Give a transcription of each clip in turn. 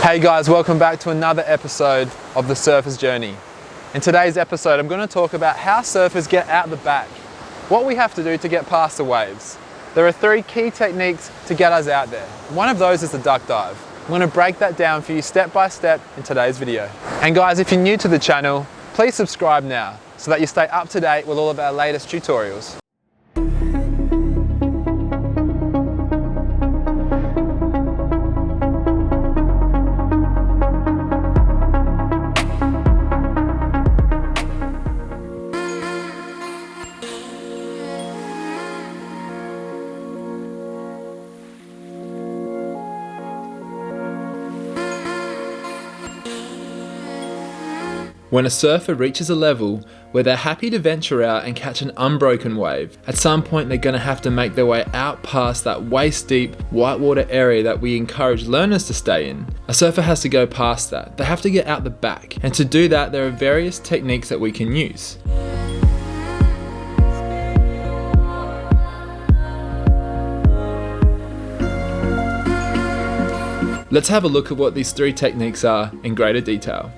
Hey guys, welcome back to another episode of The Surfer's Journey. In today's episode, I'm going to talk about how surfers get out the back, what we have to do to get past the waves. There are 3 key techniques to get us out there. One of those is the duck dive. I'm going to break that down for you step by step in today's video. And guys, if you're new to the channel, please subscribe now so that you stay up to date with all of our latest tutorials. When a surfer reaches a level where they're happy to venture out and catch an unbroken wave, at some point they're going to have to make their way out past that waist-deep whitewater area that we encourage learners to stay in. A surfer has to go past that. They have to get out the back, and to do that there are various techniques that we can use. Let's have a look at what these 3 techniques are in greater detail.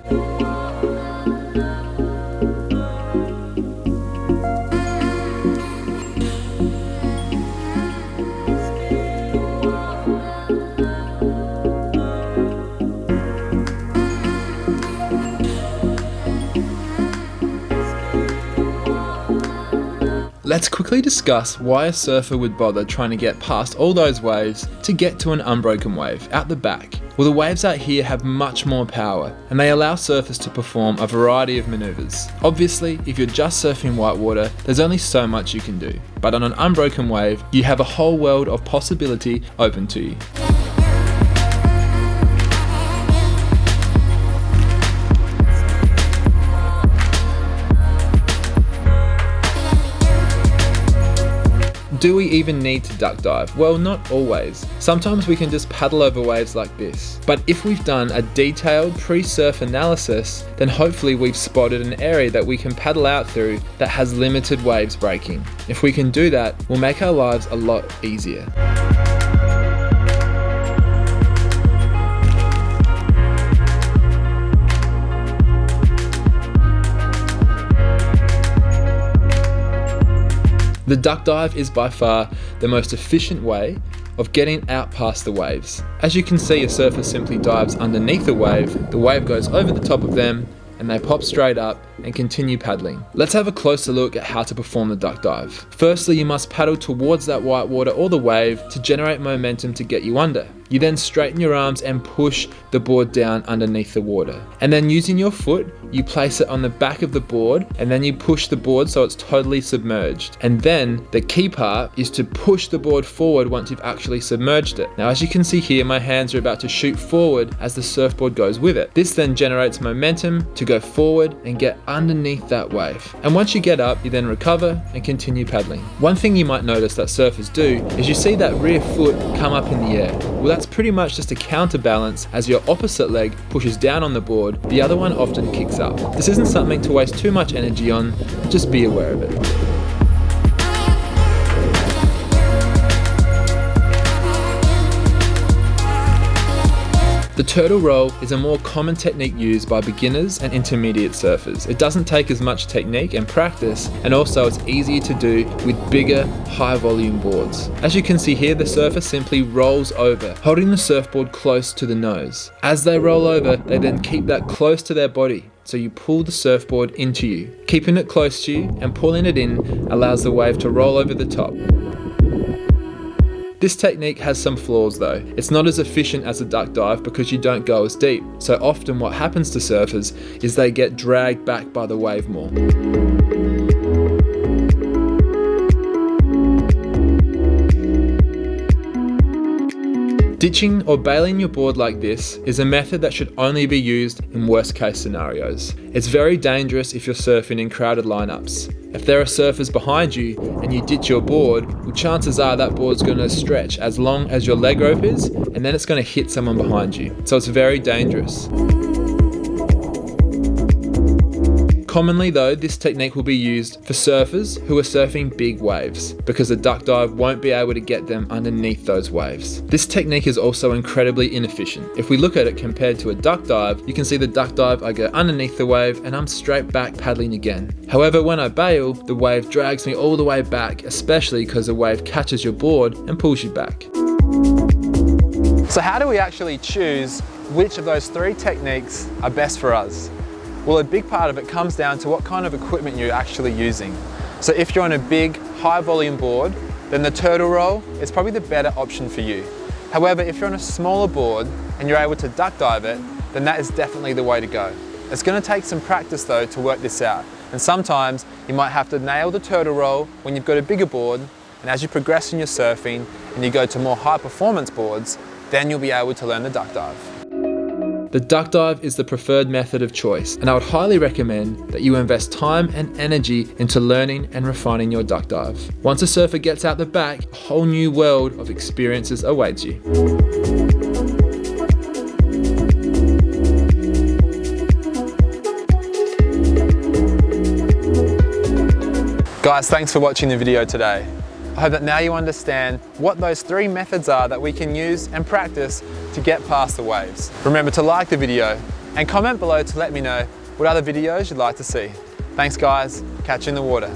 Let's quickly discuss why a surfer would bother trying to get past all those waves to get to an unbroken wave out the back. Well, the waves out here have much more power and they allow surfers to perform a variety of maneuvers. Obviously, if you're just surfing whitewater, there's only so much you can do. But on an unbroken wave, you have a whole world of possibility open to you. Do we even need to duck dive? Well, not always. Sometimes we can just paddle over waves like this. But if we've done a detailed pre-surf analysis, then hopefully we've spotted an area that we can paddle out through that has limited waves breaking. If we can do that, we'll make our lives a lot easier. The duck dive is by far the most efficient way of getting out past the waves. As you can see, a surfer simply dives underneath the wave goes over the top of them, and they pop straight up and continue paddling. Let's have a closer look at how to perform the duck dive. Firstly, you must paddle towards that whitewater or the wave to generate momentum to get you under. You then straighten your arms and push the board down underneath the water. And then using your foot, you place it on the back of the board and then you push the board so it's totally submerged. And then the key part is to push the board forward once you've actually submerged it. Now, as you can see here, my hands are about to shoot forward as the surfboard goes with it. This then generates momentum to go forward and get underneath that wave. And once you get up, you then recover and continue paddling. One thing you might notice that surfers do is you see that rear foot come up in the air. Well, that's pretty much just a counterbalance. As your opposite leg pushes down on the board, the other one often kicks up. This isn't something to waste too much energy on, just be aware of it. The turtle roll is a more common technique used by beginners and intermediate surfers. It doesn't take as much technique and practice, and also it's easier to do with bigger, high volume boards. As you can see here, the surfer simply rolls over, holding the surfboard close to the nose. As they roll over, they then keep that close to their body. So you pull the surfboard into you. Keeping it close to you and pulling it in allows the wave to roll over the top. This technique has some flaws though. It's not as efficient as a duck dive because you don't go as deep. So often what happens to surfers is they get dragged back by the wave more. Ditching or bailing your board like this is a method that should only be used in worst case scenarios. It's very dangerous if you're surfing in crowded lineups. If there are surfers behind you and you ditch your board, well, chances are that board's going to stretch as long as your leg rope is, and then it's going to hit someone behind you. So it's very dangerous. Commonly though, this technique will be used for surfers who are surfing big waves, because the duck dive won't be able to get them underneath those waves. This technique is also incredibly inefficient. If we look at it compared to a duck dive, you can see the duck dive, I go underneath the wave and I'm straight back paddling again. However, when I bail, the wave drags me all the way back, especially because the wave catches your board and pulls you back. So how do we actually choose which of those 3 techniques are best for us? Well, a big part of it comes down to what kind of equipment you're actually using. So if you're on a big, high volume board, then the turtle roll is probably the better option for you. However, if you're on a smaller board and you're able to duck dive it, then that is definitely the way to go. It's going to take some practice though to work this out. And sometimes you might have to nail the turtle roll when you've got a bigger board, and as you progress in your surfing and you go to more high performance boards, then you'll be able to learn the duck dive. The duck dive is the preferred method of choice, and I would highly recommend that you invest time and energy into learning and refining your duck dive. Once a surfer gets out the back, a whole new world of experiences awaits you. Guys, thanks for watching the video today. I hope that now you understand what those 3 methods are that we can use and practice to get past the waves. Remember to like the video and comment below to let me know what other videos you'd like to see. Thanks guys, catch you in the water.